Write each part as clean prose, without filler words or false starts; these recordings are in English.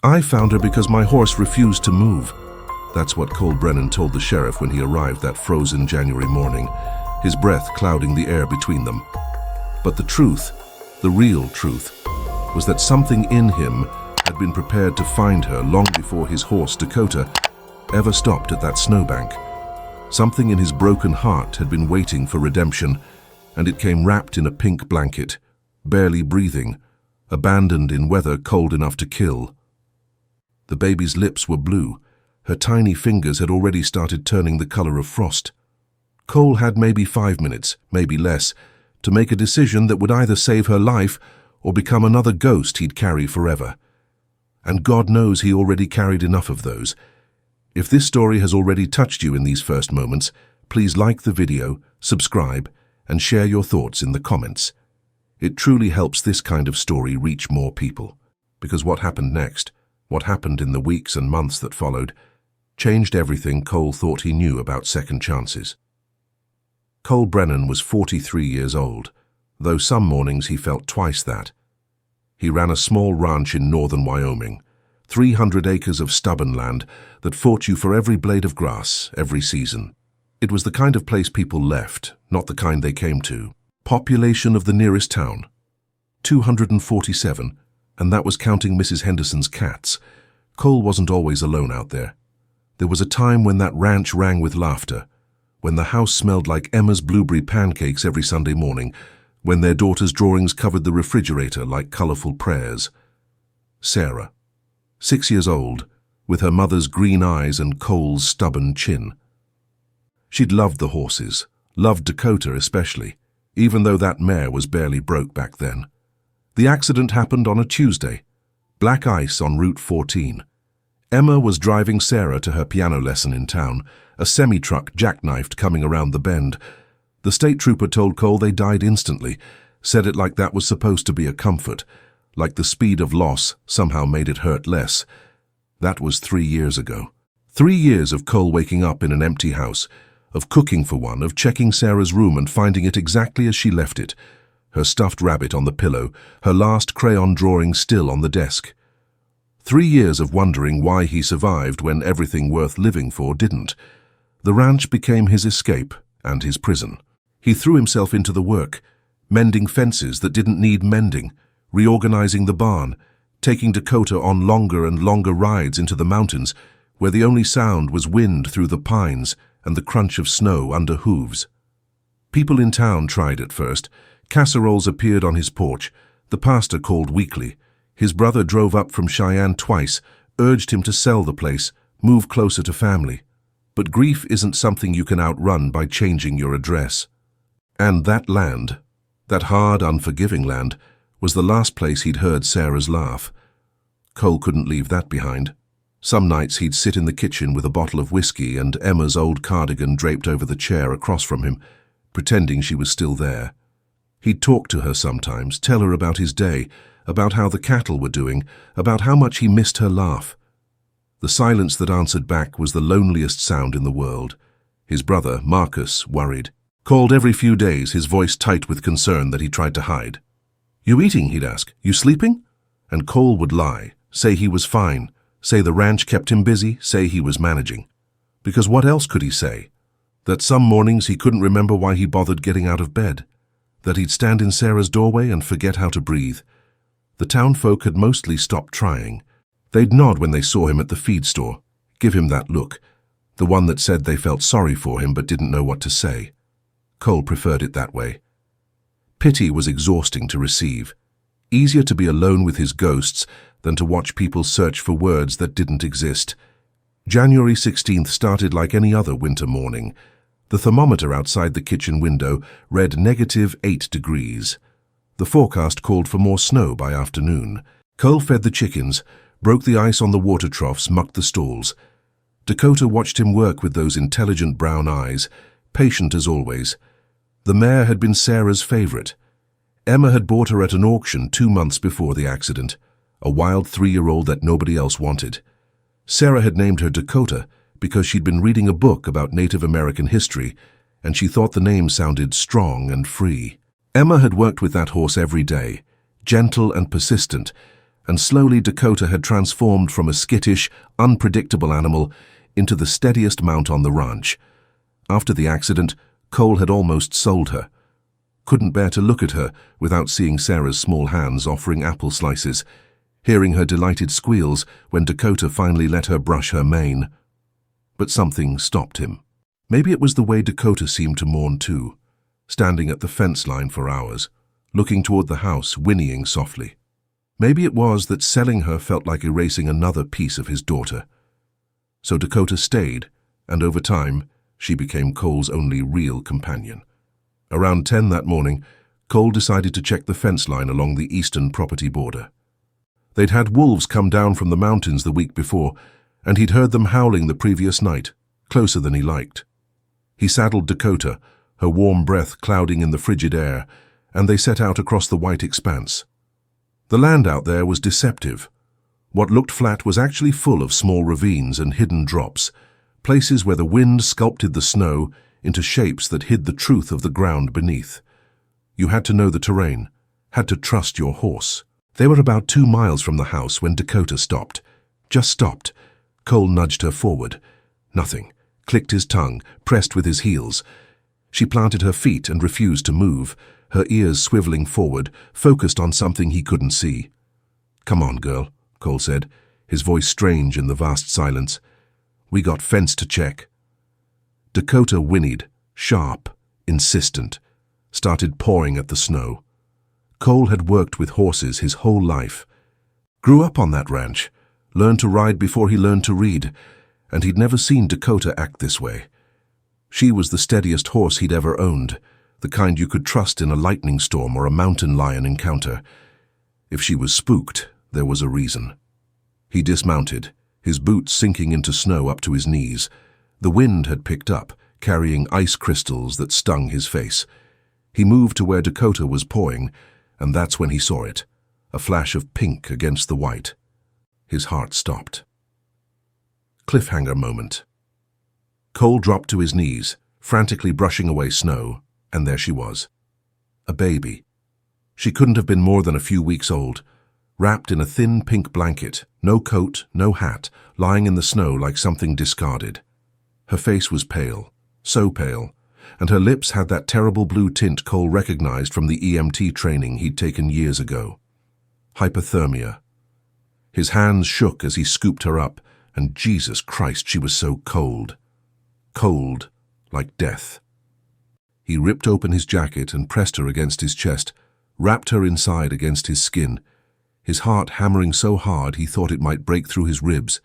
"I found her because my horse refused to move." That's what Cole Brennan told the sheriff when he arrived that frozen January morning, his breath clouding the air between them. But the truth, the real truth, was that something in him had been prepared to find her long before his horse, Dakota, ever stopped at that snowbank. Something in his broken heart had been waiting for redemption, and it came wrapped in a pink blanket, barely breathing, abandoned in weather cold enough to kill. The baby's lips were blue. Her tiny fingers had already started turning the color of frost. Cole had maybe 5 minutes, maybe less, to make a decision that would either save her life or become another ghost he'd carry forever. And God knows he already carried enough of those. If this story has already touched you in these first moments, please like the video, subscribe, and share your thoughts in the comments. It truly helps this kind of story reach more people, because what happened next, what happened in the weeks and months that followed, changed everything Cole thought he knew about second chances. Cole Brennan was 43 years old, though some mornings he felt twice that. He ran a small ranch in northern Wyoming, 300 acres of stubborn land that fought you for every blade of grass, every season. It was the kind of place people left, not the kind they came to. Population of the nearest town, 247, and that was counting Mrs. Henderson's cats. Cole wasn't always alone out there. There was a time when that ranch rang with laughter, when the house smelled like Emma's blueberry pancakes every Sunday morning, when their daughter's drawings covered the refrigerator like colorful prayers. Sarah, 6 years old, with her mother's green eyes and Cole's stubborn chin. She'd loved the horses, loved Dakota especially, even though that mare was barely broke back then. The accident happened on a Tuesday, black ice on Route 14. Emma was driving Sarah to her piano lesson in town, a semi-truck jackknifed coming around the bend. The state trooper told Cole they died instantly, said it like that was supposed to be a comfort, like the speed of loss somehow made it hurt less. That was 3 years ago. 3 years of Cole waking up in an empty house, of cooking for one, of checking Sarah's room and finding it exactly as she left it, her stuffed rabbit on the pillow, her last crayon drawing still on the desk. 3 years of wondering why he survived when everything worth living for didn't. The ranch became his escape and his prison. He threw himself into the work, mending fences that didn't need mending, reorganizing the barn, taking Dakota on longer and longer rides into the mountains, where the only sound was wind through the pines and the crunch of snow under hooves. People in town tried at first. Casseroles appeared on his porch. The pastor called weekly. His brother drove up from Cheyenne twice, urged him to sell the place, move closer to family. But grief isn't something you can outrun by changing your address. And that land, that hard, unforgiving land, was the last place he'd heard Sarah's laugh. Cole couldn't leave that behind. Some nights he'd sit in the kitchen with a bottle of whiskey and Emma's old cardigan draped over the chair across from him, pretending she was still there. He'd talk to her sometimes, tell her about his day, about how the cattle were doing, about how much he missed her laugh. The silence that answered back was the loneliest sound in the world. His brother, Marcus, worried. Called every few days, his voice tight with concern that he tried to hide. "You eating?" he'd ask. "You sleeping?" And Cole would lie, say he was fine, say the ranch kept him busy, say he was managing. Because what else could he say? That some mornings he couldn't remember why he bothered getting out of bed. That he'd stand in Sarah's doorway and forget how to breathe. The town folk had mostly stopped trying. They'd nod when they saw him at the feed store, give him that look, the one that said they felt sorry for him but didn't know what to say. Cole preferred it that way. Pity was exhausting to receive. Easier to be alone with his ghosts than to watch people search for words that didn't exist. January 16th started like any other winter morning. The thermometer outside the kitchen window read -8 degrees. The forecast called for more snow by afternoon. Cole fed the chickens, broke the ice on the water troughs, mucked the stalls. Dakota watched him work with those intelligent brown eyes, patient as always. The mare had been Sarah's favorite. Emma had bought her at an auction 2 months before the accident, a wild 3-year-old that nobody else wanted. Sarah had named her Dakota because she'd been reading a book about Native American history, and she thought the name sounded strong and free. Emma had worked with that horse every day, gentle and persistent, and slowly Dakota had transformed from a skittish, unpredictable animal into the steadiest mount on the ranch. After the accident, Cole had almost sold her. Couldn't bear to look at her without seeing Sarah's small hands offering apple slices, hearing her delighted squeals when Dakota finally let her brush her mane. But something stopped him. Maybe it was the way Dakota seemed to mourn too, standing at the fence line for hours, looking toward the house, whinnying softly. Maybe it was that selling her felt like erasing another piece of his daughter. So Dakota stayed, and over time, she became Cole's only real companion. Around 10 that morning, Cole decided to check the fence line along the eastern property border. They'd had wolves come down from the mountains the week before, and he'd heard them howling the previous night, closer than he liked. He saddled Dakota, her warm breath clouding in the frigid air, and they set out across the white expanse. The land out there was deceptive. What looked flat was actually full of small ravines and hidden drops, places where the wind sculpted the snow into shapes that hid the truth of the ground beneath. You had to know the terrain, had to trust your horse. They were about 2 miles from the house when Dakota stopped. Just stopped. Cole nudged her forward. Nothing. Clicked his tongue, pressed with his heels. She planted her feet and refused to move, her ears swiveling forward, focused on something he couldn't see. "Come on, girl," Cole said, his voice strange in the vast silence. "We got fence to check." Dakota whinnied, sharp, insistent, started pawing at the snow. Cole had worked with horses his whole life. Grew up on that ranch, learned to ride before he learned to read, and he'd never seen Dakota act this way. She was the steadiest horse he'd ever owned, the kind you could trust in a lightning storm or a mountain lion encounter. If she was spooked, there was a reason. He dismounted, his boots sinking into snow up to his knees. The wind had picked up, carrying ice crystals that stung his face. He moved to where Dakota was pawing, and that's when he saw it, a flash of pink against the white. His heart stopped. Cliffhanger moment. Cole dropped to his knees, frantically brushing away snow, and there she was. A baby. She couldn't have been more than a few weeks old, wrapped in a thin pink blanket, no coat, no hat, lying in the snow like something discarded. Her face was pale, so pale, and her lips had that terrible blue tint Cole recognized from the EMT training he'd taken years ago. Hypothermia. His hands shook as he scooped her up, and Jesus Christ, she was so cold. Cold, like death. He ripped open his jacket and pressed her against his chest, wrapped her inside against his skin, his heart hammering so hard he thought it might break through his ribs.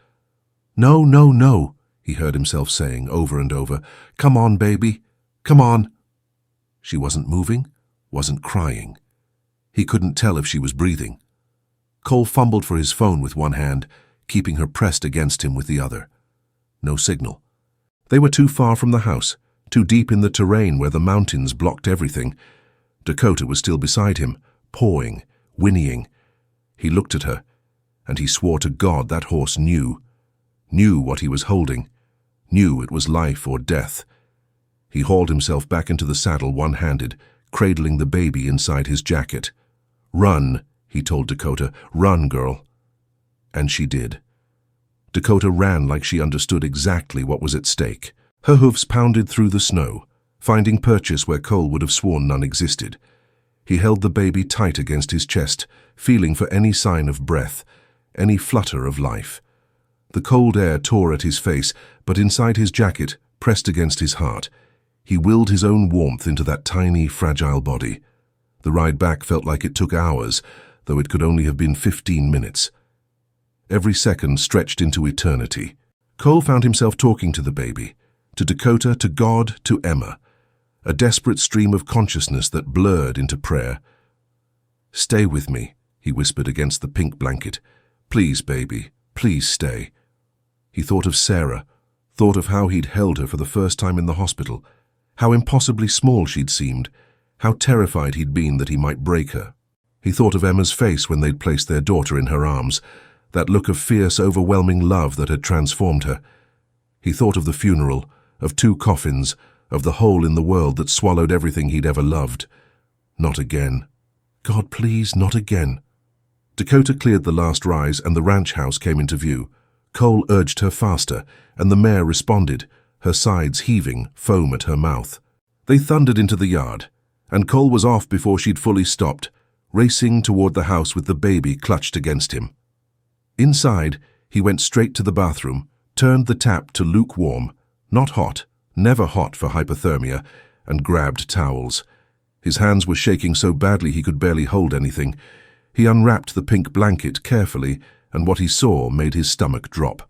"No, no, no," he heard himself saying over and over. "Come on, baby. Come on." She wasn't moving, wasn't crying. He couldn't tell if she was breathing. Cole fumbled for his phone with one hand, keeping her pressed against him with the other. No signal. They were too far from the house, too deep in the terrain where the mountains blocked everything. Dakota was still beside him, pawing, whinnying. He looked at her, and he swore to God that horse knew what he was holding, knew it was life or death. He hauled himself back into the saddle one-handed, cradling the baby inside his jacket. "Run," he told Dakota. "Run, girl." And she did. Dakota ran like she understood exactly what was at stake. Her hoofs pounded through the snow, finding purchase where Cole would have sworn none existed. He held the baby tight against his chest, feeling for any sign of breath, any flutter of life. The cold air tore at his face, but inside his jacket, pressed against his heart, he willed his own warmth into that tiny, fragile body. The ride back felt like it took hours, though it could only have been 15 minutes. Every second stretched into eternity. Cole found himself talking to the baby, to Dakota, to God, to Emma, a desperate stream of consciousness that blurred into prayer. "Stay with me," he whispered against the pink blanket. "Please, baby, please stay." He thought of Sarah, thought of how he'd held her for the first time in the hospital, how impossibly small she'd seemed, how terrified he'd been that he might break her. He thought of Emma's face when they'd placed their daughter in her arms, that look of fierce, overwhelming love that had transformed her. He thought of the funeral, of 2 coffins, of the hole in the world that swallowed everything he'd ever loved. Not again. God, please, not again. Dakota cleared the last rise and the ranch house came into view. Cole urged her faster, and the mare responded, her sides heaving, foam at her mouth. They thundered into the yard, and Cole was off before she'd fully stopped, racing toward the house with the baby clutched against him. Inside, he went straight to the bathroom, turned the tap to lukewarm, not hot, never hot for hypothermia, and grabbed towels. His hands were shaking so badly he could barely hold anything. He unwrapped the pink blanket carefully, and what he saw made his stomach drop.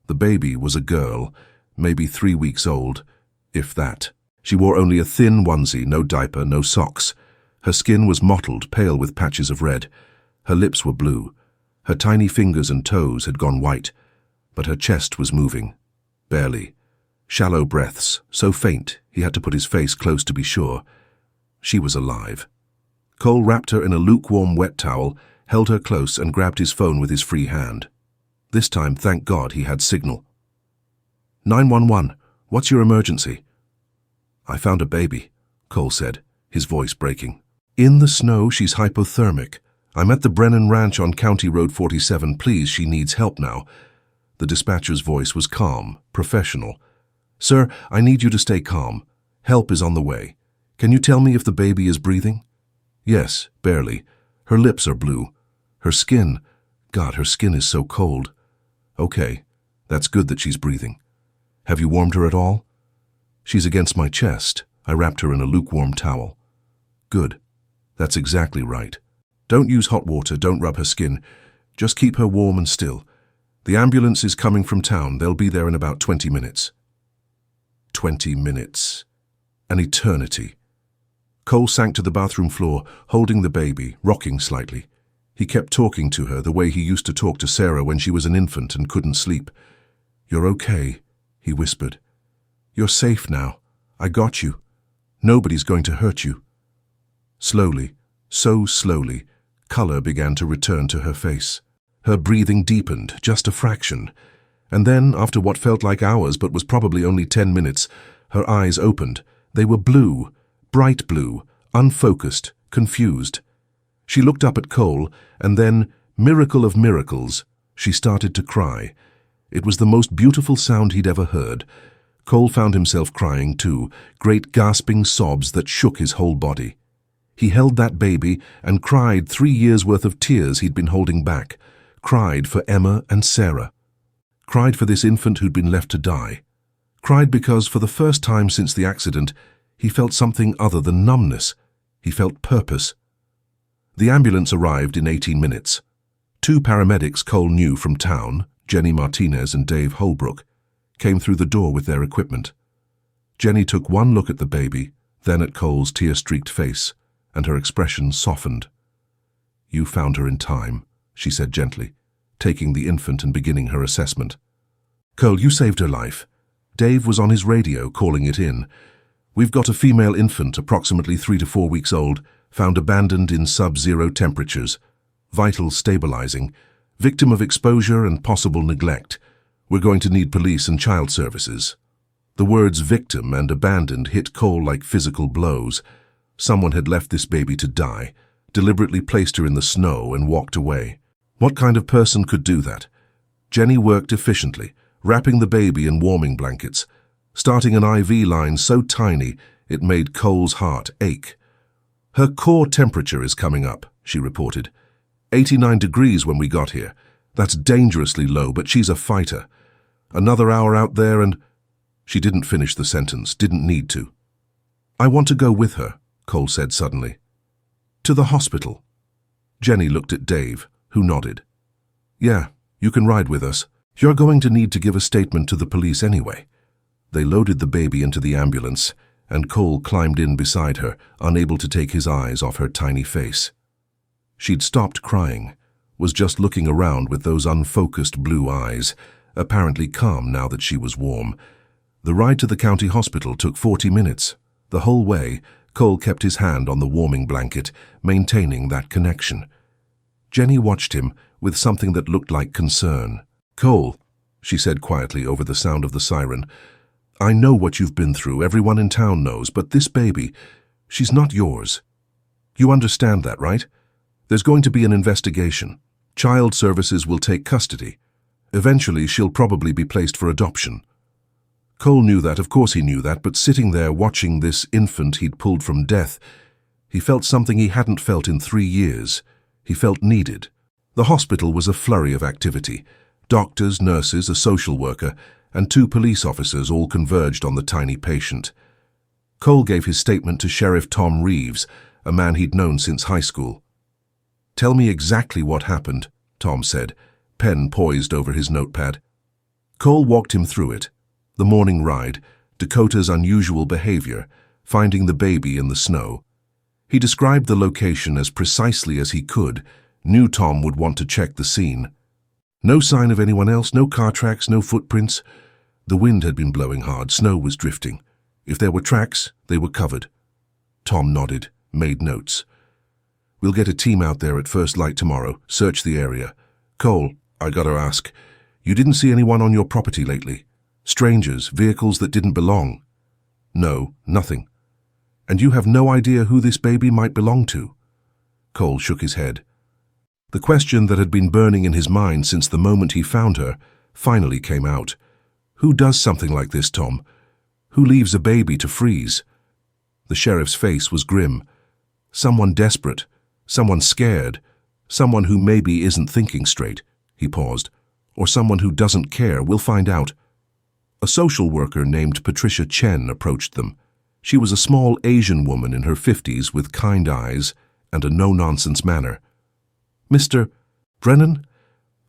The baby was a girl, maybe 3 weeks old, if that. She wore only a thin onesie, no diaper, no socks. Her skin was mottled, pale with patches of red. Her lips were blue. Her tiny fingers and toes had gone white, but her chest was moving. Barely. Shallow breaths, so faint he had to put his face close to be sure. She was alive. Cole wrapped her in a lukewarm wet towel, held her close and grabbed his phone with his free hand. This time, thank God, he had signal. 911, what's your emergency? I found a baby, Cole said, his voice breaking. In the snow, she's hypothermic. I'm at the Brennan Ranch on County Road 47. Please, she needs help now. The dispatcher's voice was calm, professional. Sir, I need you to stay calm. Help is on the way. Can you tell me if the baby is breathing? Yes, barely. Her lips are blue. Her skin, God, her skin is so cold. Okay, that's good that she's breathing. Have you warmed her at all? She's against my chest. I wrapped her in a lukewarm towel. Good. That's exactly right. Don't use hot water, don't rub her skin. Just keep her warm and still. The ambulance is coming from town. They'll be there in about 20 minutes. 20 minutes. An eternity. Cole sank to the bathroom floor, holding the baby, rocking slightly. He kept talking to her the way he used to talk to Sarah when she was an infant and couldn't sleep. You're okay, he whispered. You're safe now. I got you. Nobody's going to hurt you. Slowly, so slowly, color began to return to her face. Her breathing deepened, just a fraction. And then, after what felt like hours but was probably only 10 minutes, her eyes opened. They were blue, bright blue, unfocused, confused. She looked up at Cole, and then, miracle of miracles, she started to cry. It was the most beautiful sound he'd ever heard. Cole found himself crying too, great gasping sobs that shook his whole body. He held that baby and cried 3 years' worth of tears he'd been holding back, cried for Emma and Sarah, cried for this infant who'd been left to die, cried because, for the first time since the accident, he felt something other than numbness. He felt purpose. The ambulance arrived in 18 minutes. 2 paramedics Cole knew from town, Jenny Martinez and Dave Holbrook, came through the door with their equipment. Jenny took one look at the baby, then at Cole's tear-streaked face, and her expression softened. You found her in time, she said gently, taking the infant and beginning her assessment. Cole, you saved her life. Dave was on his radio calling it in. We've got a female infant, approximately 3 to 4 weeks old, found abandoned in sub-zero temperatures, vitals stabilizing, victim of exposure and possible neglect. We're going to need police and child services. The words victim and abandoned hit Cole like physical blows. Someone had left this baby to die, deliberately placed her in the snow and walked away. What kind of person could do that? Jenny worked efficiently, wrapping the baby in warming blankets, starting an IV line so tiny it made Cole's heart ache. Her core temperature is coming up, she reported. 89 degrees when we got here. That's dangerously low, but she's a fighter. Another hour out there and... She didn't finish the sentence, didn't need to. I want to go with her, Cole said suddenly. To the hospital. Jenny looked at Dave, who nodded. Yeah, you can ride with us. You're going to need to give a statement to the police anyway. They loaded the baby into the ambulance, and Cole climbed in beside her, unable to take his eyes off her tiny face. She'd stopped crying, was just looking around with those unfocused blue eyes, apparently calm now that she was warm. The ride to the county hospital took 40 minutes. The whole way, Cole kept his hand on the warming blanket, maintaining that connection. Jenny watched him with something that looked like concern. Cole, she said quietly over the sound of the siren, I know what you've been through, everyone in town knows, but this baby, she's not yours. You understand that, right? There's going to be an investigation. Child Services will take custody. Eventually, she'll probably be placed for adoption. Cole knew that, of course he knew that, but sitting there watching this infant he'd pulled from death, he felt something he hadn't felt in 3 years. He felt needed. The hospital was a flurry of activity. Doctors, nurses, a social worker, and 2 police officers all converged on the tiny patient. Cole gave his statement to Sheriff Tom Reeves, a man he'd known since high school. "Tell me exactly what happened," Tom said, pen poised over his notepad. Cole walked him through it. The morning ride, Dakota's unusual behavior, finding the baby in the snow. He described the location as precisely as he could, knew Tom would want to check the scene. No sign of anyone else, no car tracks, no footprints. The wind had been blowing hard, snow was drifting. If there were tracks, they were covered. Tom nodded, made notes. "We'll get a team out there at first light tomorrow, search the area. Cole, I gotta ask, you didn't see anyone on your property lately? Strangers, vehicles that didn't belong?" "No, nothing." "And you have no idea who this baby might belong to?" Cole shook his head. The question that had been burning in his mind since the moment he found her finally came out. Who does something like this, Tom? Who leaves a baby to freeze? The sheriff's face was grim. Someone desperate, someone scared, someone who maybe isn't thinking straight. He paused. Or someone who doesn't care. We'll find out. A social worker named Patricia Chen approached them. She was a small Asian woman in her 50s with kind eyes and a no-nonsense manner. "Mr. Brennan?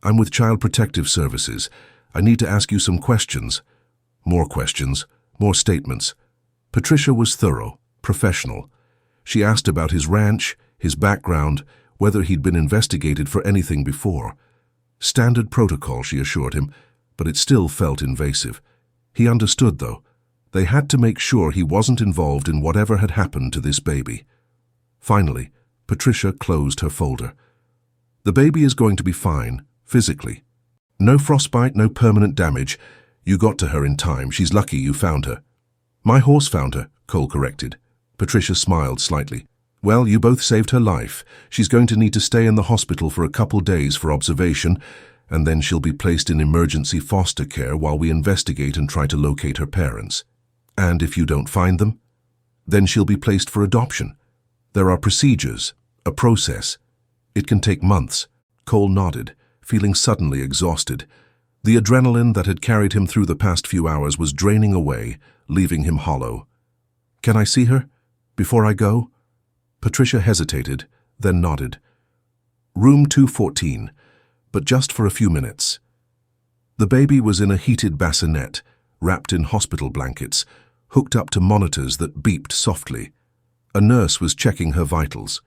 I'm with Child Protective Services. I need to ask you some questions." More questions, more statements. Patricia was thorough, professional. She asked about his ranch, his background, whether he'd been investigated for anything before. Standard protocol, she assured him, but it still felt invasive. He understood, though. They had to make sure he wasn't involved in whatever had happened to this baby. Finally, Patricia closed her folder. "The baby is going to be fine, physically. No frostbite, no permanent damage. You got to her in time. She's lucky you found her." "My horse found her," Cole corrected. Patricia smiled slightly. "Well, you both saved her life. She's going to need to stay in the hospital for a couple days for observation, and then she'll be placed in emergency foster care while we investigate and try to locate her parents. And if you don't find them, then she'll be placed for adoption. There are procedures, a process. It can take months." Cole nodded, feeling suddenly exhausted. The adrenaline that had carried him through the past few hours was draining away, leaving him hollow. "Can I see her? Before I go?" Patricia hesitated, then nodded. "Room 214, but just for a few minutes." The baby was in a heated bassinet, wrapped in hospital blankets, hooked up to monitors that beeped softly. A nurse was checking her vitals.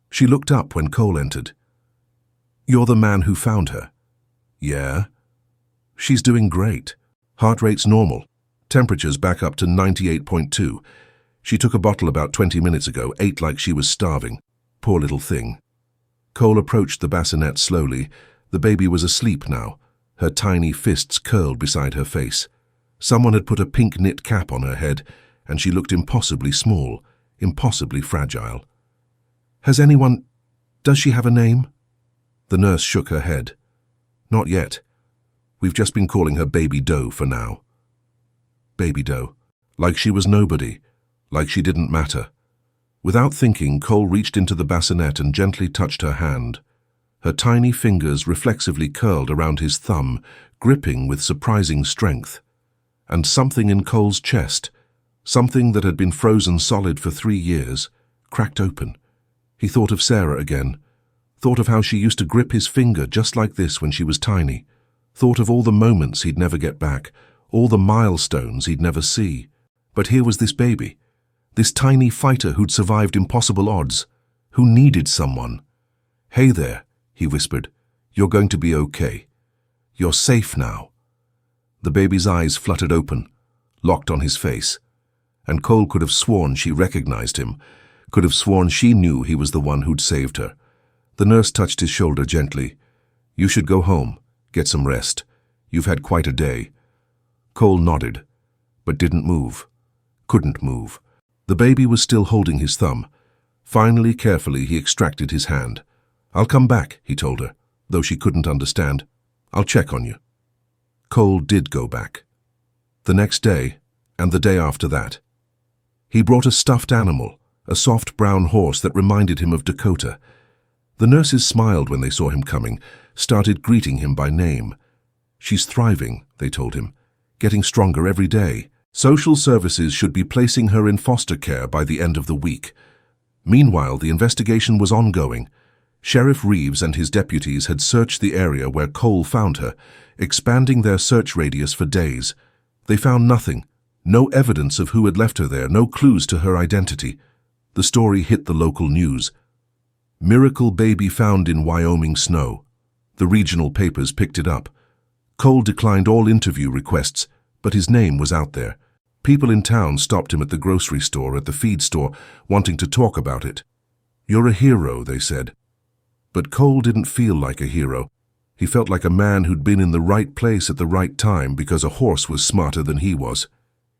She looked up when Cole entered. "You're the man who found her?" "Yeah." "She's doing great. Heart rate's normal. Temperature's back up to 98.2. She took a bottle about 20 minutes ago, ate like she was starving. Poor little thing." Cole approached the bassinet slowly. The baby was asleep now, her tiny fists curled beside her face. Someone had put a pink knit cap on her head, and she looked impossibly small, impossibly fragile. Does she have a name?" The nurse shook her head. "Not yet. We've just been calling her Baby Doe for now." Baby Doe. Like she was nobody. Like she didn't matter. Without thinking, Cole reached into the bassinet and gently touched her hand. Her tiny fingers reflexively curled around his thumb, gripping with surprising strength. And something in Cole's chest, something that had been frozen solid for 3 years, cracked open. He thought of Sarah again, thought of how she used to grip his finger just like this when she was tiny, thought of all the moments he'd never get back, all the milestones he'd never see. But here was this baby, this tiny fighter who'd survived impossible odds, who needed someone. "Hey there," he whispered. "You're going to be okay. You're safe now." The baby's eyes fluttered open, locked on his face, and Cole could have sworn she recognized him, could have sworn she knew he was the one who'd saved her. The nurse touched his shoulder gently. "You should go home, get some rest. You've had quite a day." Cole nodded, but didn't move, couldn't move. The baby was still holding his thumb. Finally, carefully, he extracted his hand. I'll come back, he told her, though she couldn't understand. I'll check on you. Cole did go back. The next day, and the day after that. He brought a stuffed animal, a soft brown horse that reminded him of Dakota. The nurses smiled when they saw him coming, started greeting him by name. She's thriving, they told him, getting stronger every day. Social services should be placing her in foster care by the end of the week. Meanwhile, the investigation was ongoing. Sheriff Reeves and his deputies had searched the area where Cole found her, expanding their search radius for days. They found nothing, no evidence of who had left her there, no clues to her identity. The story hit the local news. Miracle baby found in Wyoming snow. The regional papers picked it up. Cole declined all interview requests, but his name was out there. People in town stopped him at the grocery store, at the feed store, wanting to talk about it. "You're a hero," they said. But Cole didn't feel like a hero. He felt like a man who'd been in the right place at the right time because a horse was smarter than he was.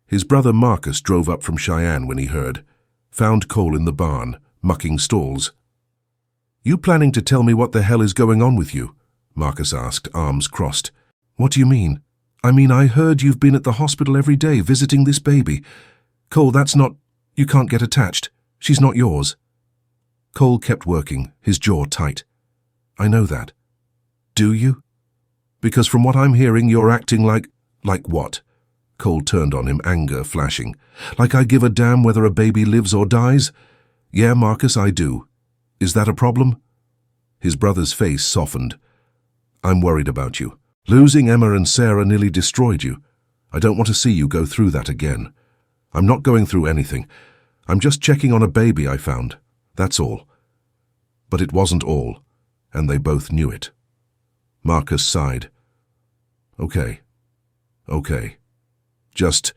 His brother Marcus drove up from Cheyenne when he heard. Found Cole in the barn, mucking stalls. "You planning to tell me what the hell is going on with you?" Marcus asked, arms crossed. "What do you mean?" "I mean, I heard you've been at the hospital every day visiting this baby. Cole, that's not... You can't get attached. She's not yours." Cole kept working, his jaw tight. "I know that." "Do you? Because from what I'm hearing, you're acting like..." "Like what?" Cole turned on him, anger flashing. "Like I give a damn whether a baby lives or dies? Yeah, Marcus, I do. Is that a problem?" His brother's face softened. "I'm worried about you. Losing Emma and Sarah nearly destroyed you. I don't want to see you go through that again. I'm not going through anything. I'm just checking on a baby I found. That's all." But it wasn't all, and they both knew it. Marcus sighed. Okay. Just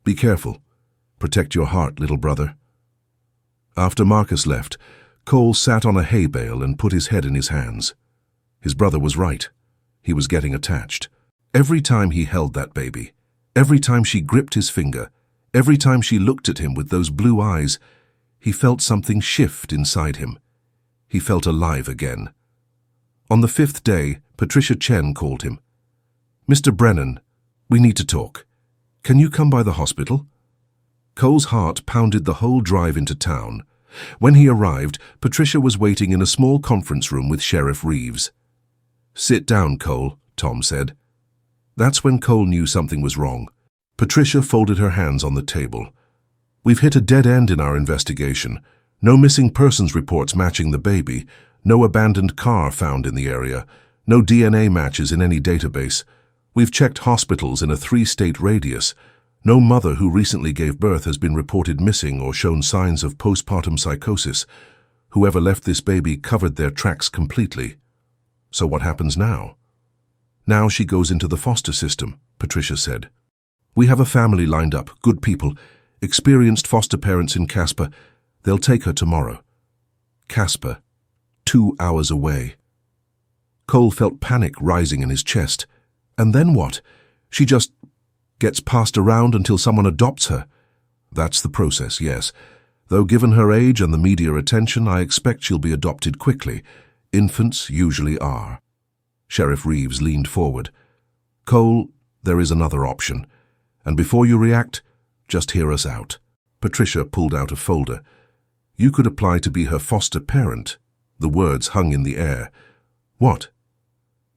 be careful. Protect your heart, little brother." After Marcus left, Cole sat on a hay bale and put his head in his hands. His brother was right. He was getting attached. Every time he held that baby, every time she gripped his finger, every time she looked at him with those blue eyes, he felt something shift inside him. He felt alive again. On the 5th day, Patricia Chen called him. "Mr. Brennan, we need to talk. Can you come by the hospital?" Cole's heart pounded the whole drive into town. When he arrived, Patricia was waiting in a small conference room with Sheriff Reeves. "Sit down, Cole," Tom said. That's when Cole knew something was wrong. Patricia folded her hands on the table. "We've hit a dead end in our investigation. No missing persons reports matching the baby, no abandoned car found in the area, no DNA matches in any database. We've checked hospitals in a 3-state radius. No mother who recently gave birth has been reported missing or shown signs of postpartum psychosis. Whoever left this baby covered their tracks completely. So what happens now?" "Now she goes into the foster system," Patricia said. "We have a family lined up, good people, experienced foster parents in Casper. They'll take her tomorrow." Casper, 2 hours away. Cole felt panic rising in his chest. And then what? She just gets passed around until someone adopts her? That's the process, yes. Though given her age and the media attention, I expect she'll be adopted quickly. Infants usually are. Sheriff Reeves leaned forward. "Cole, there is another option. And before you react, just hear us out." Patricia pulled out a folder. "You could apply to be her foster parent." The words hung in the air. "What?"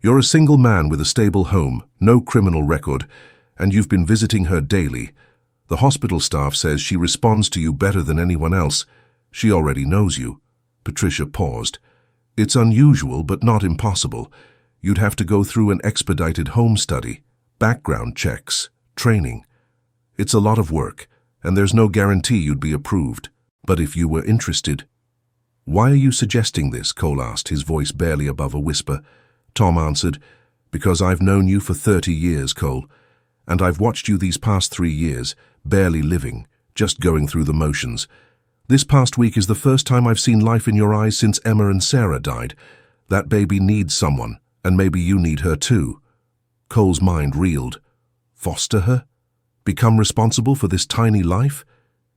"You're a single man with a stable home, no criminal record, and you've been visiting her daily. The hospital staff says she responds to you better than anyone else. She already knows you." Patricia paused. "It's unusual, but not impossible. You'd have to go through an expedited home study, background checks, training. It's a lot of work, and there's no guarantee you'd be approved. But if you were interested..." "Why are you suggesting this?" Cole asked, his voice barely above a whisper. Tom answered, "Because I've known you for 30 years, Cole, and I've watched you these past 3 years, barely living, just going through the motions. This past week is the first time I've seen life in your eyes since Emma and Sarah died. That baby needs someone, and maybe you need her too." Cole's mind reeled. Foster her? Become responsible for this tiny life?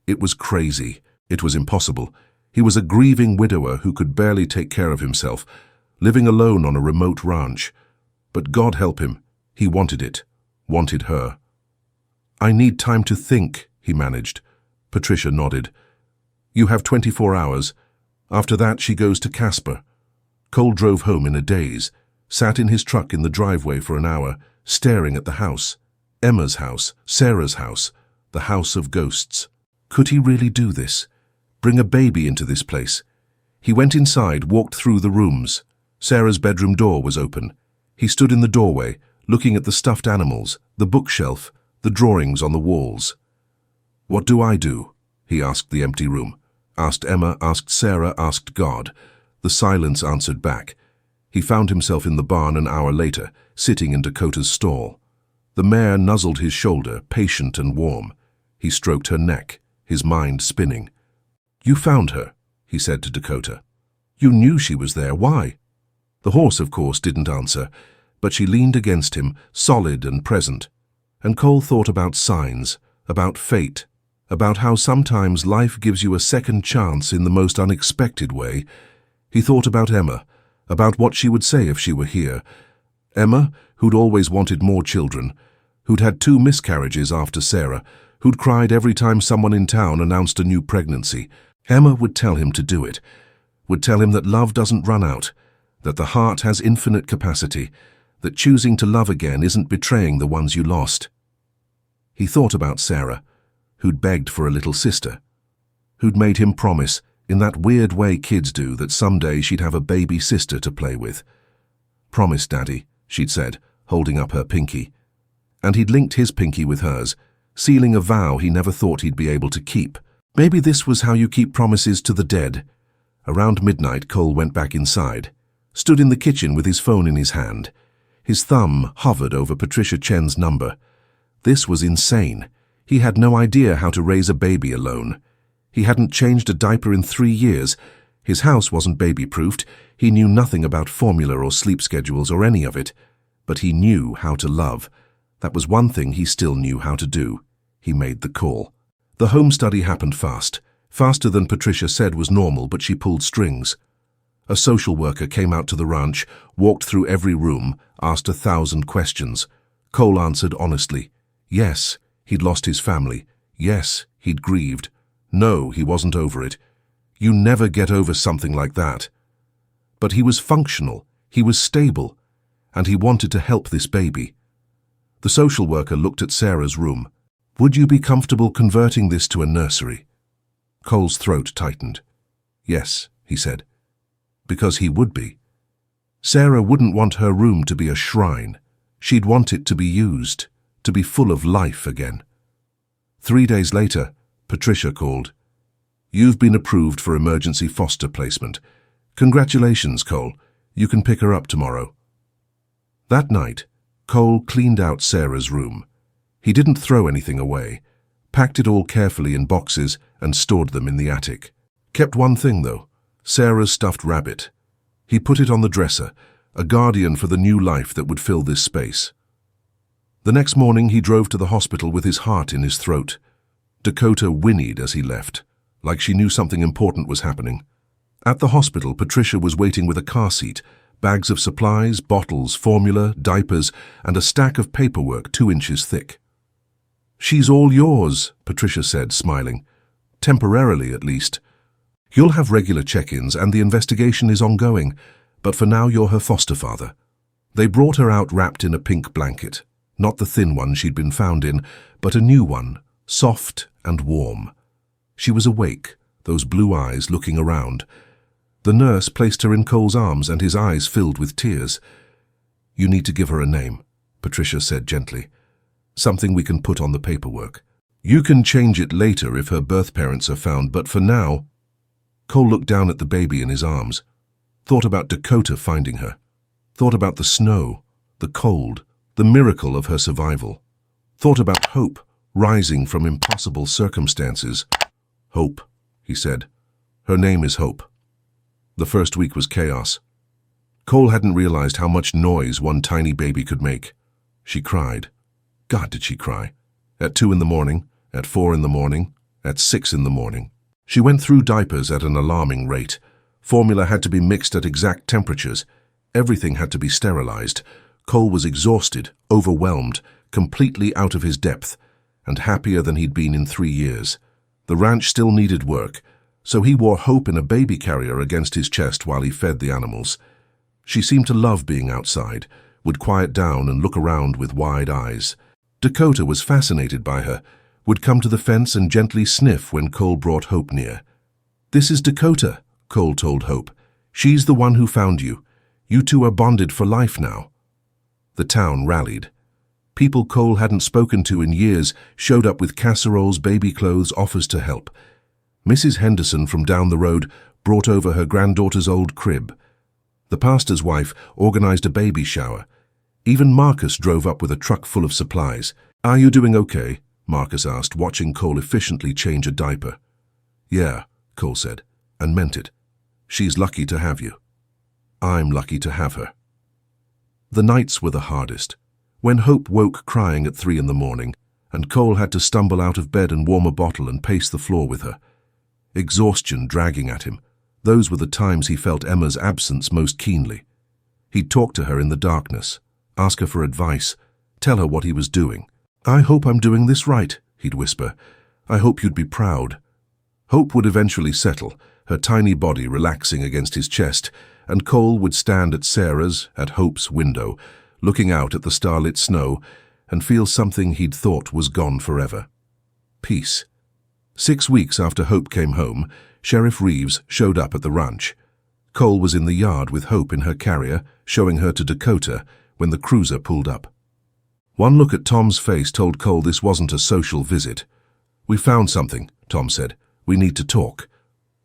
It was crazy. It was impossible. He was a grieving widower who could barely take care of himself, living alone on a remote ranch. But God help him, he wanted it, wanted her. "I need time to think," he managed. Patricia nodded. "You have 24 hours. After that, she goes to Casper." Cole drove home in a daze, sat in his truck in the driveway for an hour, staring at the house. Emma's house, Sarah's house, the house of ghosts. Could he really do this? Bring a baby into this place? He went inside, walked through the rooms. Sarah's bedroom door was open. He stood in the doorway, looking at the stuffed animals, the bookshelf, the drawings on the walls. "What do I do?" he asked the empty room. Asked Emma, asked Sarah, asked God. The silence answered back. He found himself in the barn an hour later, sitting in Dakota's stall. The mare nuzzled his shoulder, patient and warm. He stroked her neck, his mind spinning. "You found her," he said to Dakota. "You knew she was there. Why?" The horse, of course, didn't answer, but she leaned against him, solid and present. And Cole thought about signs, about fate, about how sometimes life gives you a second chance in the most unexpected way. He thought about Emma, about what she would say if she were here. Emma, who'd always wanted more children, who'd had 2 miscarriages after Sarah, who'd cried every time someone in town announced a new pregnancy. Emma would tell him to do it, would tell him that love doesn't run out, that the heart has infinite capacity, that choosing to love again isn't betraying the ones you lost. He thought about Sarah, who'd begged for a little sister, who'd made him promise, in that weird way kids do, that someday she'd have a baby sister to play with. "Promise, Daddy," she'd said, holding up her pinky. And he'd linked his pinky with hers, sealing a vow he never thought he'd be able to keep. Maybe this was how you keep promises to the dead. Around midnight, Cole went back inside, stood in the kitchen with his phone in his hand. His thumb hovered over Patricia Chen's number. This was insane. He had no idea how to raise a baby alone. He hadn't changed a diaper in 3 years. His house wasn't baby-proofed. He knew nothing about formula or sleep schedules or any of it. But he knew how to love. That was one thing he still knew how to do. He made the call. The home study happened fast. Faster than Patricia said was normal, but she pulled strings. A social worker came out to the ranch, walked through every room, asked 1,000 questions. Cole answered honestly. Yes, he'd lost his family. Yes, he'd grieved. No, he wasn't over it. You never get over something like that. But he was functional, he was stable, and he wanted to help this baby. The social worker looked at Sarah's room. "Would you be comfortable converting this to a nursery?" Cole's throat tightened. "Yes," he said. Because he would be. Sarah wouldn't want her room to be a shrine. She'd want it to be used, to be full of life again. 3 days later, Patricia called. "You've been approved for emergency foster placement. Congratulations, Cole. You can pick her up tomorrow." That night, Cole cleaned out Sarah's room. He didn't throw anything away, packed it all carefully in boxes and stored them in the attic. Kept one thing, though, Sarah's stuffed rabbit. He put it on the dresser, a guardian for the new life that would fill this space. The next morning, he drove to the hospital with his heart in his throat. Dakota whinnied as he left, like she knew something important was happening. At the hospital, Patricia was waiting with a car seat, bags of supplies, bottles, formula, diapers, and a stack of paperwork 2 inches thick. "She's all yours," Patricia said, smiling. "Temporarily, at least. You'll have regular check-ins and the investigation is ongoing, but for now you're her foster father." They brought her out wrapped in a pink blanket, not the thin one she'd been found in, but a new one, soft and warm. She was awake, those blue eyes looking around. The nurse placed her in Cole's arms and his eyes filled with tears. "You need to give her a name," Patricia said gently. "Something we can put on the paperwork. You can change it later if her birth parents are found, but for now..." Cole looked down at the baby in his arms, thought about Dakota finding her, thought about the snow, the cold, the miracle of her survival, thought about hope rising from impossible circumstances. "Hope," he said. "Her name is Hope." The first week was chaos. Cole hadn't realized how much noise one tiny baby could make. She cried. God, did she cry. At 2 in the morning, at 4 in the morning, at 6 in the morning. She went through diapers at an alarming rate. Formula had to be mixed at exact temperatures. Everything had to be sterilized. Cole was exhausted, overwhelmed, completely out of his depth, and happier than he'd been in 3 years. The ranch still needed work, so he wore Hope in a baby carrier against his chest while he fed the animals. She seemed to love being outside, would quiet down and look around with wide eyes. Dakota was fascinated by her, would come to the fence and gently sniff when Cole brought Hope near. "This is Dakota," Cole told Hope. "She's the one who found you. You two are bonded for life now." The town rallied. People Cole hadn't spoken to in years showed up with casseroles, baby clothes, offers to help. Mrs. Henderson from down the road brought over her granddaughter's old crib. The pastor's wife organized a baby shower. Even Marcus drove up with a truck full of supplies. "Are you doing okay?" Marcus asked, watching Cole efficiently change a diaper. "Yeah," Cole said, and meant it. "She's lucky to have you." "I'm lucky to have her." The nights were the hardest. When Hope woke crying at 3 in the morning, and Cole had to stumble out of bed and warm a bottle and pace the floor with her. Exhaustion dragging at him. Those were the times he felt Emma's absence most keenly. He'd talk to her in the darkness, ask her for advice, tell her what he was doing. "I hope I'm doing this right," he'd whisper. "I hope you'd be proud." Hope would eventually settle, her tiny body relaxing against his chest, and Cole would stand at Sarah's, at Hope's window, looking out at the starlit snow, and feel something he'd thought was gone forever. Peace. 6 weeks after Hope came home, Sheriff Reeves showed up at the ranch. Cole was in the yard with Hope in her carrier, showing her to Dakota, when the cruiser pulled up. One look at Tom's face told Cole this wasn't a social visit. "We found something," Tom said. "We need to talk."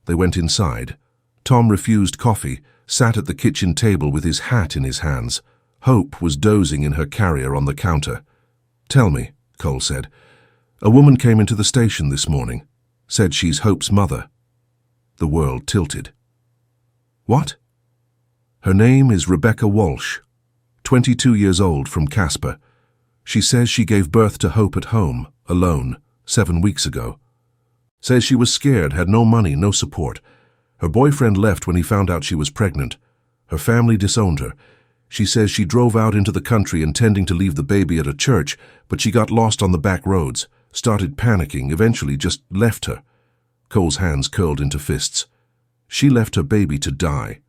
They went inside. Tom refused coffee, sat at the kitchen table with his hat in his hands. Hope was dozing in her carrier on the counter. "Tell me," Cole said. "A woman came into the station this morning. Said she's Hope's mother." The world tilted. "What?" "Her name is Rebecca Walsh, 22 years old, from Casper. She says she gave birth to Hope at home, alone, 7 weeks ago. Says she was scared, had no money, no support. Her boyfriend left when he found out she was pregnant. Her family disowned her. She says she drove out into the country intending to leave the baby at a church, but she got lost on the back roads, started panicking, eventually just left her." Cole's hands curled into fists. "She left her baby to die.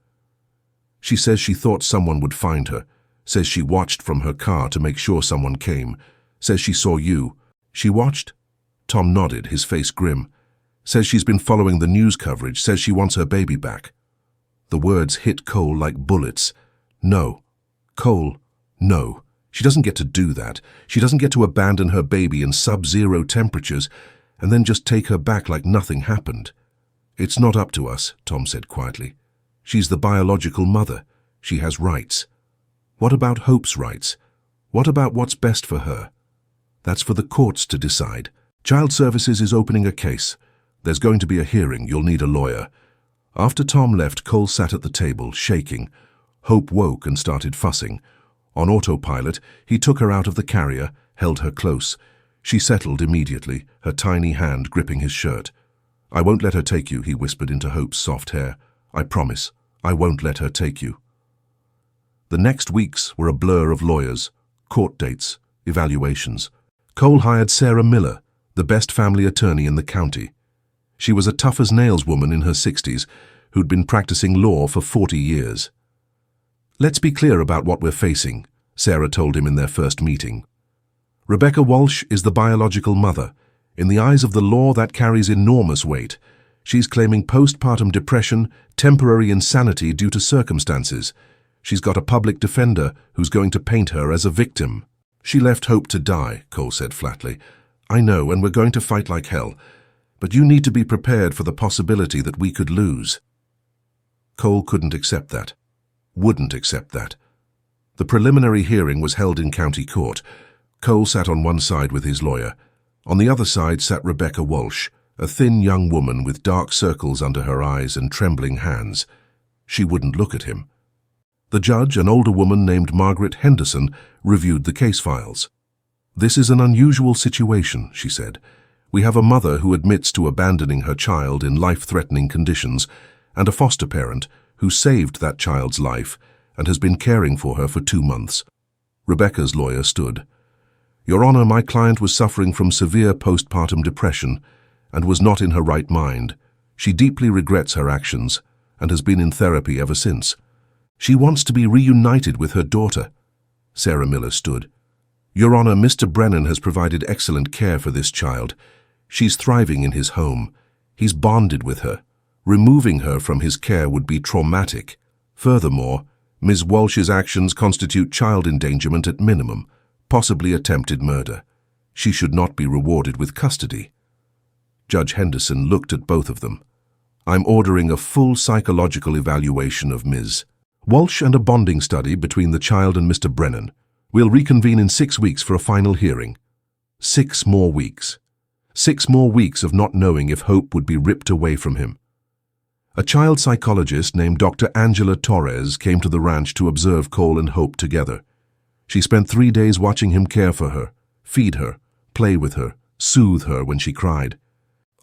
She says she thought someone would find her. Says she watched from her car to make sure someone came. Says she saw you." "She watched?" Tom nodded, his face grim. "Says she's been following the news coverage. Says she wants her baby back." The words hit Cole like bullets. "No. Cole, no. She doesn't get to do that. She doesn't get to abandon her baby in sub-zero temperatures and then just take her back like nothing happened." "It's not up to us," Tom said quietly. "She's the biological mother. She has rights." "What about Hope's rights? What about what's best for her?" "That's for the courts to decide. Child Services is opening a case. There's going to be a hearing. You'll need a lawyer." After Tom left, Cole sat at the table, shaking. Hope woke and started fussing. On autopilot, he took her out of the carrier, held her close. She settled immediately, her tiny hand gripping his shirt. "I won't let her take you," he whispered into Hope's soft hair. "I promise, I won't let her take you." The next weeks were a blur of lawyers, court dates, evaluations. Cole hired Sarah Miller, the best family attorney in the county. She was a tough-as-nails woman in her 60s who'd been practicing law for 40 years. "Let's be clear about what we're facing," Sarah told him in their first meeting. "Rebecca Walsh is the biological mother. In the eyes of the law, that carries enormous weight. She's claiming postpartum depression, temporary insanity due to circumstances. She's got a public defender who's going to paint her as a victim." "She left Hope to die," Cole said flatly. "I know, and we're going to fight like hell. But you need to be prepared for the possibility that we could lose." Cole couldn't accept that. Wouldn't accept that. The preliminary hearing was held in county court. Cole sat on one side with his lawyer. On the other side sat Rebecca Walsh, a thin young woman with dark circles under her eyes and trembling hands. She wouldn't look at him. The judge, an older woman named Margaret Henderson, reviewed the case files. "This is an unusual situation," she said. We have a mother who admits to abandoning her child in life-threatening conditions, and a foster parent who saved that child's life and has been caring for her for 2 months. Rebecca's lawyer stood. Your Honor, my client was suffering from severe postpartum depression and was not in her right mind. She deeply regrets her actions and has been in therapy ever since. She wants to be reunited with her daughter. Sarah Miller stood. Your Honor, Mr. Brennan has provided excellent care for this child. She's thriving in his home. He's bonded with her. Removing her from his care would be traumatic. Furthermore, Ms. Walsh's actions constitute child endangerment at minimum, possibly attempted murder. She should not be rewarded with custody. Judge Henderson looked at both of them. I'm ordering a full psychological evaluation of Ms. Walsh and a bonding study between the child and Mr. Brennan. We'll reconvene in 6 weeks for a final hearing. 6 more weeks. 6 more weeks of not knowing if hope would be ripped away from him. A child psychologist named Dr. Angela Torres came to the ranch to observe Cole and Hope together. She spent 3 days watching him care for her, feed her, play with her, soothe her when she cried.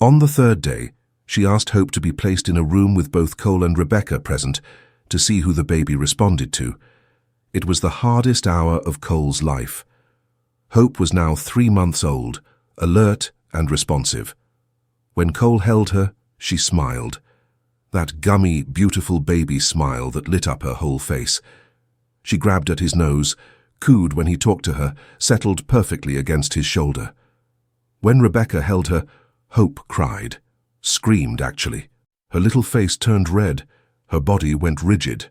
On the 3rd day, she asked Hope to be placed in a room with both Cole and Rebecca present to see who the baby responded to. It was the hardest hour of Cole's life. Hope was now 3 months old, alert and responsive. When Cole held her, she smiled. That gummy, beautiful baby smile that lit up her whole face. She grabbed at his nose, cooed when he talked to her, settled perfectly against his shoulder. When Rebecca held her, Hope cried. Screamed, actually. Her little face turned red. Her body went rigid.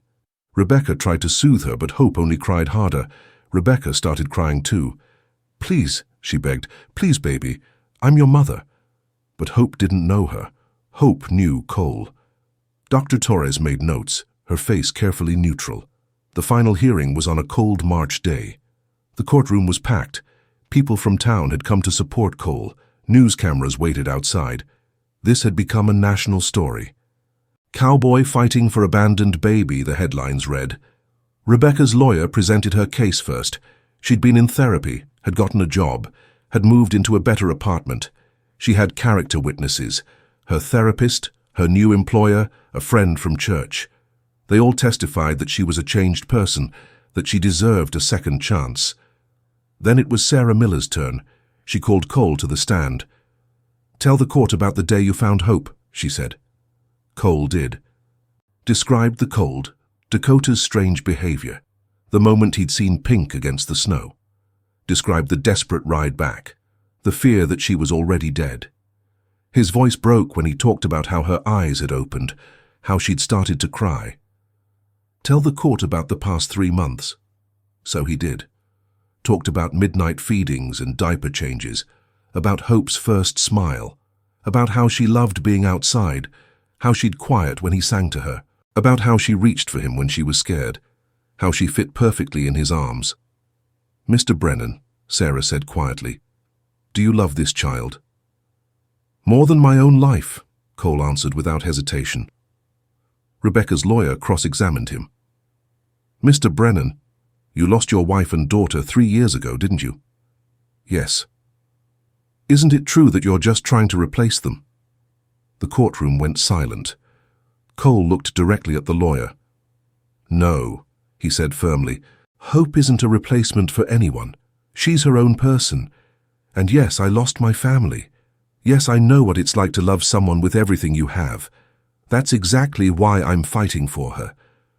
Rebecca tried to soothe her, but Hope only cried harder. Rebecca started crying too. Please, she begged, please, baby, I'm your mother. But Hope didn't know her. Hope knew Cole. Dr. Torres made notes, her face carefully neutral. The final hearing was on a cold March day. The courtroom was packed. People from town had come to support Cole. News cameras waited outside. This had become a national story. Cowboy fighting for abandoned baby, the headlines read. Rebecca's lawyer presented her case first. She'd been in therapy, had gotten a job, had moved into a better apartment. She had character witnesses, her therapist, her new employer, a friend from church. They all testified that she was a changed person, that she deserved a second chance. Then it was Sarah Miller's turn. She called Cole to the stand. Tell the court about the day you found Hope, she said. Cole did. Described the cold, Dakota's strange behavior, the moment he'd seen pink against the snow. Described the desperate ride back, the fear that she was already dead. His voice broke when he talked about how her eyes had opened, how she'd started to cry. Tell the court about the past 3 months. So he did. Talked about midnight feedings and diaper changes, about Hope's first smile, about how she loved being outside, how she'd quiet when he sang to her, about how she reached for him when she was scared, how she fit perfectly in his arms. Mr. Brennan, Sarah said quietly, do you love this child? More than my own life, Cole answered without hesitation. Rebecca's lawyer cross-examined him. Mr. Brennan, you lost your wife and daughter 3 years ago, didn't you? Yes. Isn't it true that you're just trying to replace them? The courtroom went silent. Cole looked directly at the lawyer. No, he said firmly. Hope isn't a replacement for anyone. She's her own person. And yes, I lost my family. Yes, I know what it's like to love someone with everything you have. That's exactly why I'm fighting for her.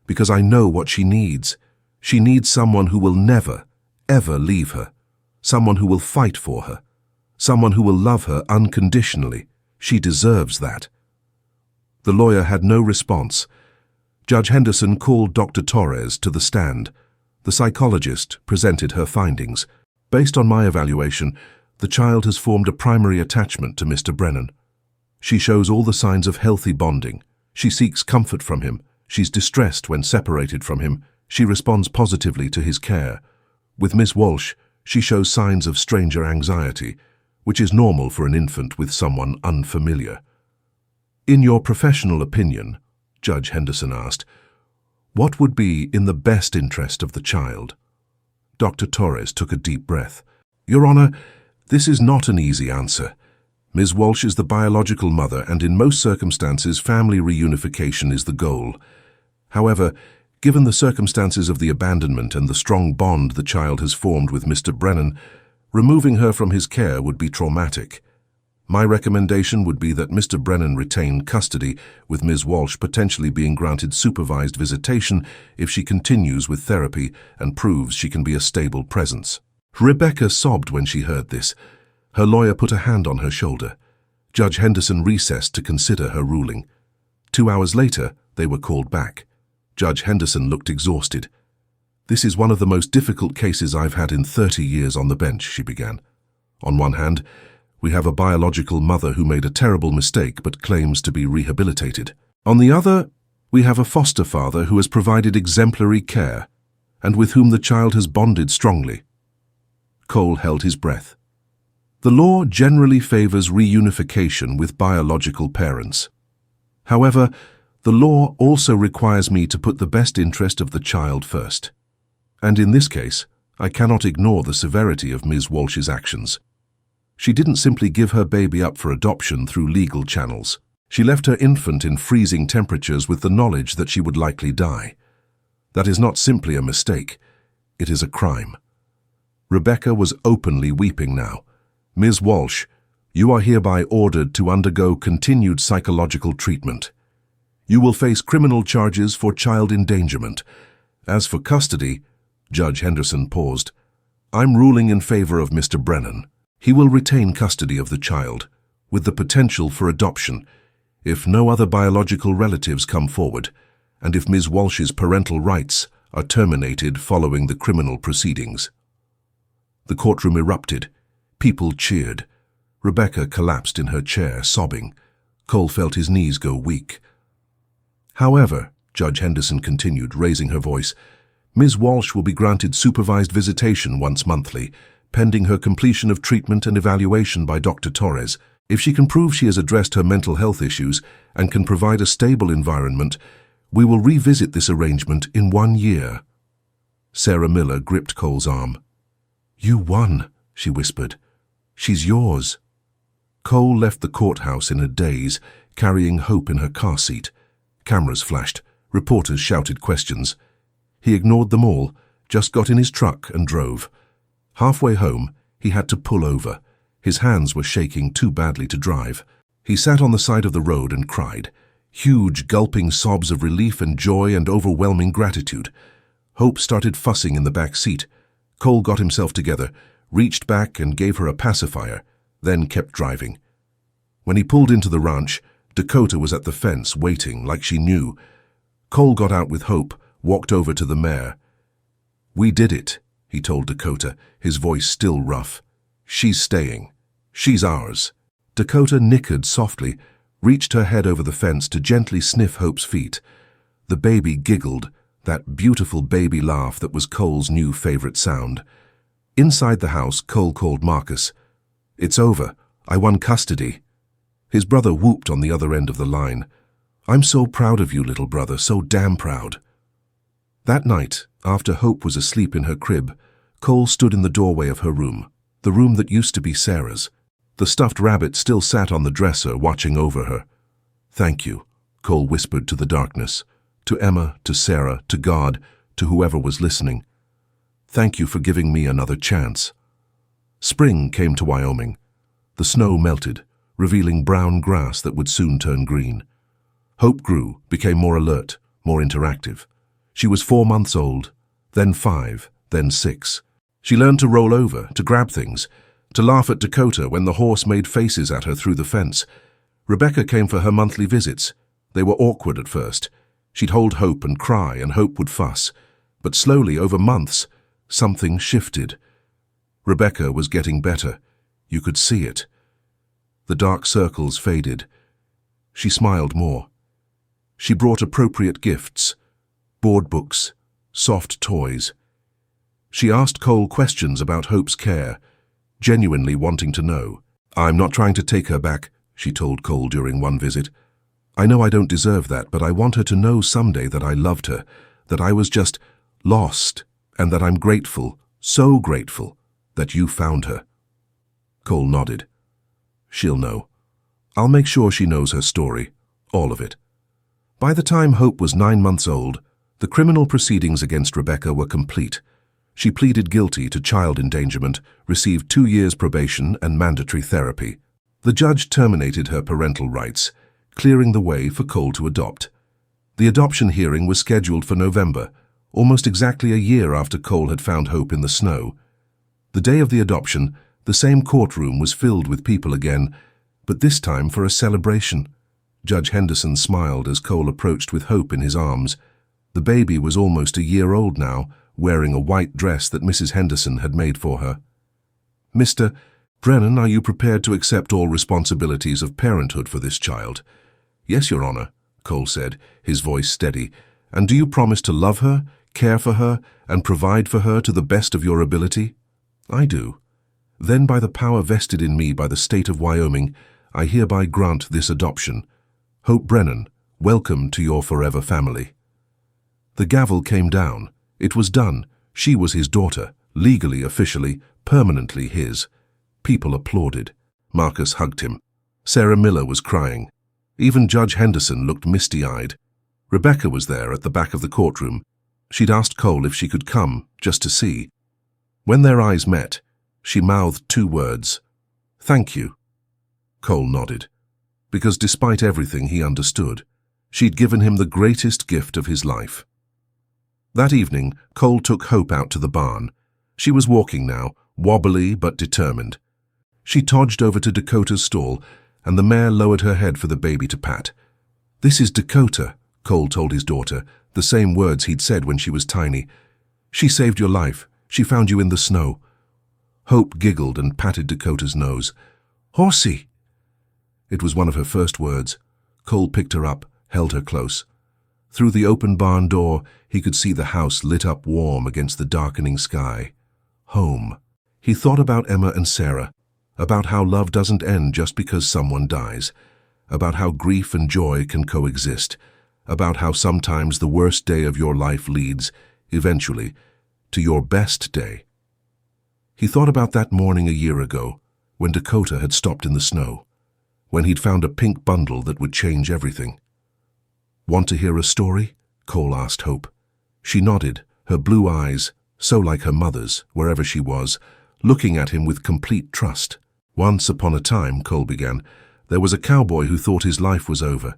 Because I know what she needs. She needs someone who will never, ever leave her. Someone who will fight for her. Someone who will love her unconditionally. She deserves that. The lawyer had no response. Judge Henderson called Dr. Torres to the stand. The psychologist presented her findings. Based on my evaluation, the child has formed a primary attachment to Mr. Brennan. She shows all the signs of healthy bonding. She seeks comfort from him. She's distressed when separated from him. She responds positively to his care. With Miss Walsh, she shows signs of stranger anxiety, which is normal for an infant with someone unfamiliar. In your professional opinion, Judge Henderson asked, what would be in the best interest of the child? Dr. Torres took a deep breath. Your Honor, this is not an easy answer. Ms. Walsh is the biological mother, and in most circumstances, family reunification is the goal. However, given the circumstances of the abandonment and the strong bond the child has formed with Mr. Brennan, removing her from his care would be traumatic. My recommendation would be that Mr. Brennan retain custody, with Ms. Walsh potentially being granted supervised visitation if she continues with therapy and proves she can be a stable presence. Rebecca sobbed when she heard this. Her lawyer put a hand on her shoulder. Judge Henderson recessed to consider her ruling. 2 hours later, they were called back. Judge Henderson looked exhausted. "This is one of the most difficult cases I've had in 30 years on the bench," she began. "On one hand, we have a biological mother who made a terrible mistake but claims to be rehabilitated. On the other, we have a foster father who has provided exemplary care and with whom the child has bonded strongly." Cole held his breath. The law generally favors reunification with biological parents. However, the law also requires me to put the best interest of the child first. And in this case, I cannot ignore the severity of Ms. Walsh's actions. She didn't simply give her baby up for adoption through legal channels. She left her infant in freezing temperatures with the knowledge that she would likely die. That is not simply a mistake, it is a crime. Rebecca was openly weeping now. "Ms. Walsh, you are hereby ordered to undergo continued psychological treatment. You will face criminal charges for child endangerment. As for custody," Judge Henderson paused, "I'm ruling in favor of Mr. Brennan. He will retain custody of the child, with the potential for adoption, if no other biological relatives come forward, and if Ms. Walsh's parental rights are terminated following the criminal proceedings." The courtroom erupted. People cheered. Rebecca collapsed in her chair, sobbing. Cole felt his knees go weak. "However," Judge Henderson continued, raising her voice, "Ms. Walsh will be granted supervised visitation once monthly, pending her completion of treatment and evaluation by Dr. Torres. If she can prove she has addressed her mental health issues and can provide a stable environment, we will revisit this arrangement in 1 year." Sarah Miller gripped Cole's arm. "You won," she whispered. "She's yours." Cole left the courthouse in a daze, carrying Hope in her car seat. Cameras flashed. Reporters shouted questions. He ignored them all, just got in his truck and drove. Halfway home, he had to pull over. His hands were shaking too badly to drive. He sat on the side of the road and cried. Huge, gulping sobs of relief and joy and overwhelming gratitude. Hope started fussing in the back seat. Cole got himself together, reached back and gave her a pacifier, then kept driving. When he pulled into the ranch, Dakota was at the fence, waiting like she knew. Cole got out with Hope, walked over to the mare. "We did it," he told Dakota, his voice still rough. "She's staying. She's ours." Dakota nickered softly, reached her head over the fence to gently sniff Hope's feet. The baby giggled, that beautiful baby laugh that was Cole's new favorite sound. Inside the house, Cole called Marcus. "It's over. I won custody." His brother whooped on the other end of the line. "I'm so proud of you, little brother, so damn proud." That night, after Hope was asleep in her crib, Cole stood in the doorway of her room, the room that used to be Sarah's. The stuffed rabbit still sat on the dresser, watching over her. "Thank you," Cole whispered to the darkness, to Emma, to Sarah, to God, to whoever was listening. "Thank you for giving me another chance." Spring came to Wyoming. The snow melted, revealing brown grass that would soon turn green. Hope grew, became more alert, more interactive. She was 4 months old, then 5, then 6. She learned to roll over, to grab things, to laugh at Dakota when the horse made faces at her through the fence. Rebecca came for her monthly visits. They were awkward at first. She'd hold Hope and cry, and Hope would fuss. But slowly, over months, something shifted. Rebecca was getting better. You could see it. The dark circles faded. She smiled more. She brought appropriate gifts, board books, soft toys. She asked Cole questions about Hope's care, genuinely wanting to know. "I'm not trying to take her back," she told Cole during one visit. "I know I don't deserve that, but I want her to know someday that I loved her, that I was just lost, and that I'm grateful, so grateful, that you found her." Cole nodded. She'll know. I'll make sure she knows her story, all of it. By the time Hope was 9 months old, the criminal proceedings against Rebecca were complete. She pleaded guilty to child endangerment, received 2 years probation and mandatory therapy. The judge terminated her parental rights, clearing the way for Cole to adopt. The adoption hearing was scheduled for November, almost exactly a year after Cole had found Hope in the snow. The day of the adoption, the same courtroom was filled with people again, but this time for a celebration. Judge Henderson smiled as Cole approached with Hope in his arms. The baby was almost a year old now, wearing a white dress that Mrs. Henderson had made for her. "Mr. Brennan, are you prepared to accept all responsibilities of parenthood for this child?" "Yes, Your Honor," Cole said, his voice steady. "And do you promise to love her, care for her, and provide for her to the best of your ability?" "I do." "Then by the power vested in me by the state of Wyoming, I hereby grant this adoption. Hope Brennan, welcome to your forever family." The gavel came down. It was done. She was his daughter, legally, officially, permanently his. People applauded. Marcus hugged him. Sarah Miller was crying. Even Judge Henderson looked misty-eyed. Rebecca was there at the back of the courtroom. She'd asked Cole if she could come, just to see. When their eyes met, she mouthed 2 words. "Thank you." Cole nodded. Because despite everything, he understood. She'd given him the greatest gift of his life. That evening, Cole took Hope out to the barn. She was walking now, wobbly but determined. She todged over to Dakota's stall, and the mare lowered her head for the baby to pat. "This is Dakota," Cole told his daughter, the same words he'd said when she was tiny. "She saved your life. She found you in the snow." Hope giggled and patted Dakota's nose. "Horsey!" It was one of her first words. Cole picked her up, held her close. Through the open barn door, he could see the house lit up warm against the darkening sky. Home. He thought about Emma and Sarah, about how love doesn't end just because someone dies, about how grief and joy can coexist, about how sometimes the worst day of your life leads, eventually, to your best day. He thought about that morning a year ago, when Dakota had stopped in the snow, when he'd found a pink bundle that would change everything. "Want to hear a story?" Cole asked Hope. She nodded, her blue eyes, so like her mother's, wherever she was, looking at him with complete trust. "Once upon a time," Cole began, "there was a cowboy who thought his life was over.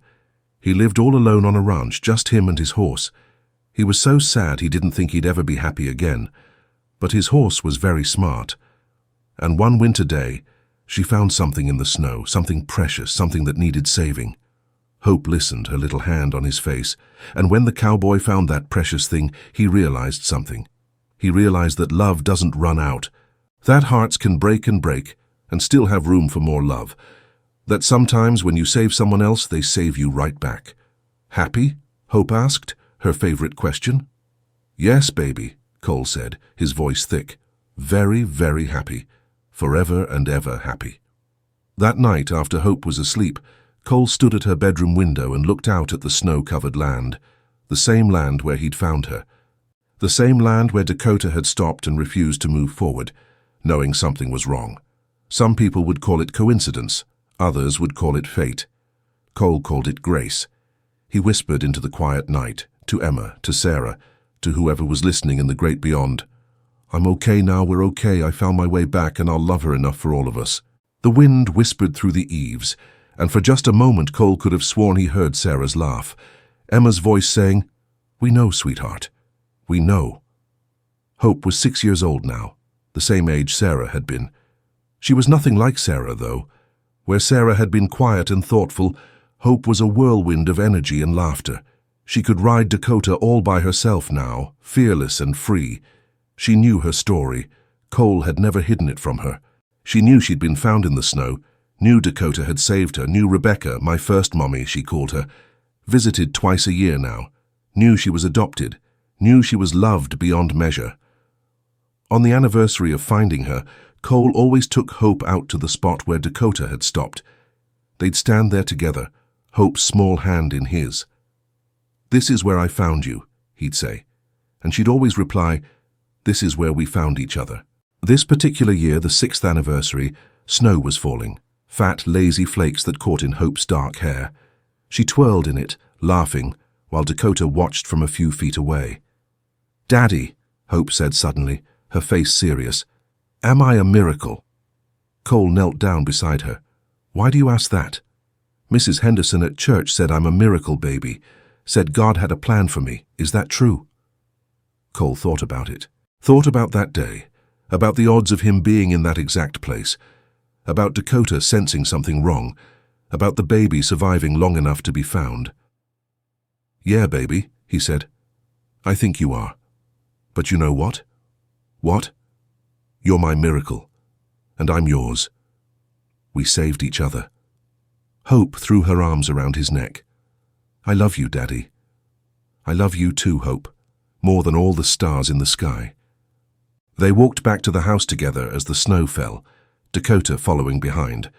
He lived all alone on a ranch, just him and his horse. He was so sad he didn't think he'd ever be happy again. But his horse was very smart. And one winter day, she found something in the snow, something precious, something that needed saving." Hope listened, her little hand on his face, and when the cowboy found that precious thing, he realized something. He realized that love doesn't run out, that hearts can break and still have room for more love, that sometimes when you save someone else, they save you right back. "Happy?" Hope asked, her favorite question. "Yes, baby," Cole said, his voice thick. "Very, very happy. Forever and ever happy." That night, after Hope was asleep, Cole stood at her bedroom window and looked out at the snow-covered land, the same land where he'd found her, the same land where Dakota had stopped and refused to move forward, knowing something was wrong. Some people would call it coincidence, others would call it fate. Cole called it grace. He whispered into the quiet night, to Emma, to Sarah, to whoever was listening in the great beyond. "I'm okay now, we're okay, I found my way back and I'll love her enough for all of us." The wind whispered through the eaves, and for just a moment Cole could have sworn he heard Sarah's laugh. Emma's voice saying, "We know, sweetheart. We know." Hope was 6 years old now, the same age Sarah had been. She was nothing like Sarah, though. Where Sarah had been quiet and thoughtful, Hope was a whirlwind of energy and laughter. She could ride Dakota all by herself now, fearless and free. She knew her story. Cole had never hidden it from her. She knew she'd been found in the snow, knew Dakota had saved her, knew Rebecca, my first mommy, she called her, visited twice a year now, knew she was adopted, knew she was loved beyond measure. On the anniversary of finding her, Cole always took Hope out to the spot where Dakota had stopped. They'd stand there together, Hope's small hand in his. "This is where I found you," he'd say, and she'd always reply, "This is where we found each other." This particular year, the 6th anniversary, snow was falling, fat, lazy flakes that caught in Hope's dark hair. She twirled in it, laughing, while Dakota watched from a few feet away. "Daddy," Hope said suddenly, her face serious, "am I a miracle?" Cole knelt down beside her. "Why do you ask that?" "Mrs. Henderson at church said I'm a miracle baby, said God had a plan for me. Is that true?" Cole thought about it. Thought about that day, about the odds of him being in that exact place, about Dakota sensing something wrong, about the baby surviving long enough to be found. "Yeah, baby," he said. "I think you are. But you know what?" "What?" "You're my miracle, and I'm yours. We saved each other." Hope threw her arms around his neck. "I love you, Daddy. I love you too, Hope, more than all the stars in the sky." They walked back to the house together as the snow fell, Dakota following behind,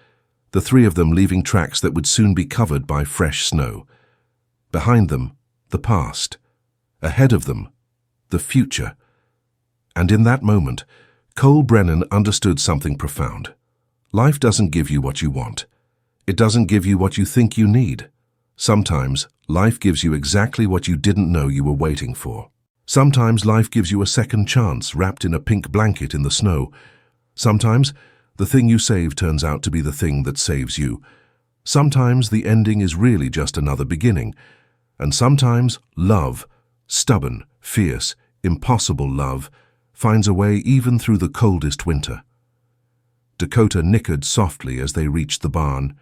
the three of them leaving tracks that would soon be covered by fresh snow. Behind them, the past. Ahead of them, the future. And in that moment, Cole Brennan understood something profound. Life doesn't give you what you want. It doesn't give you what you think you need. Sometimes, life gives you exactly what you didn't know you were waiting for. Sometimes life gives you a second chance wrapped in a pink blanket in the snow. Sometimes, the thing you save turns out to be the thing that saves you. Sometimes the ending is really just another beginning. And sometimes love, stubborn, fierce, impossible love, finds a way even through the coldest winter. Dakota nickered softly as they reached the barn,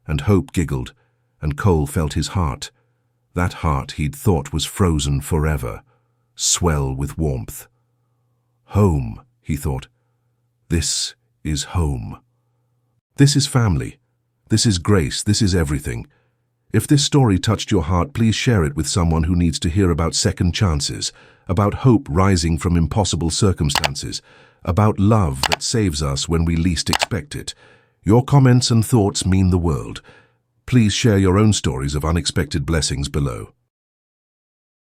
and Hope giggled, and Cole felt his heart, that heart he'd thought was frozen forever, swell with warmth. Home, he thought. This is home. This is family. This is grace. This is everything. If this story touched your heart, please share it with someone who needs to hear about second chances, about hope rising from impossible circumstances, about love that saves us when we least expect it. Your comments and thoughts mean the world. Please share your own stories of unexpected blessings below.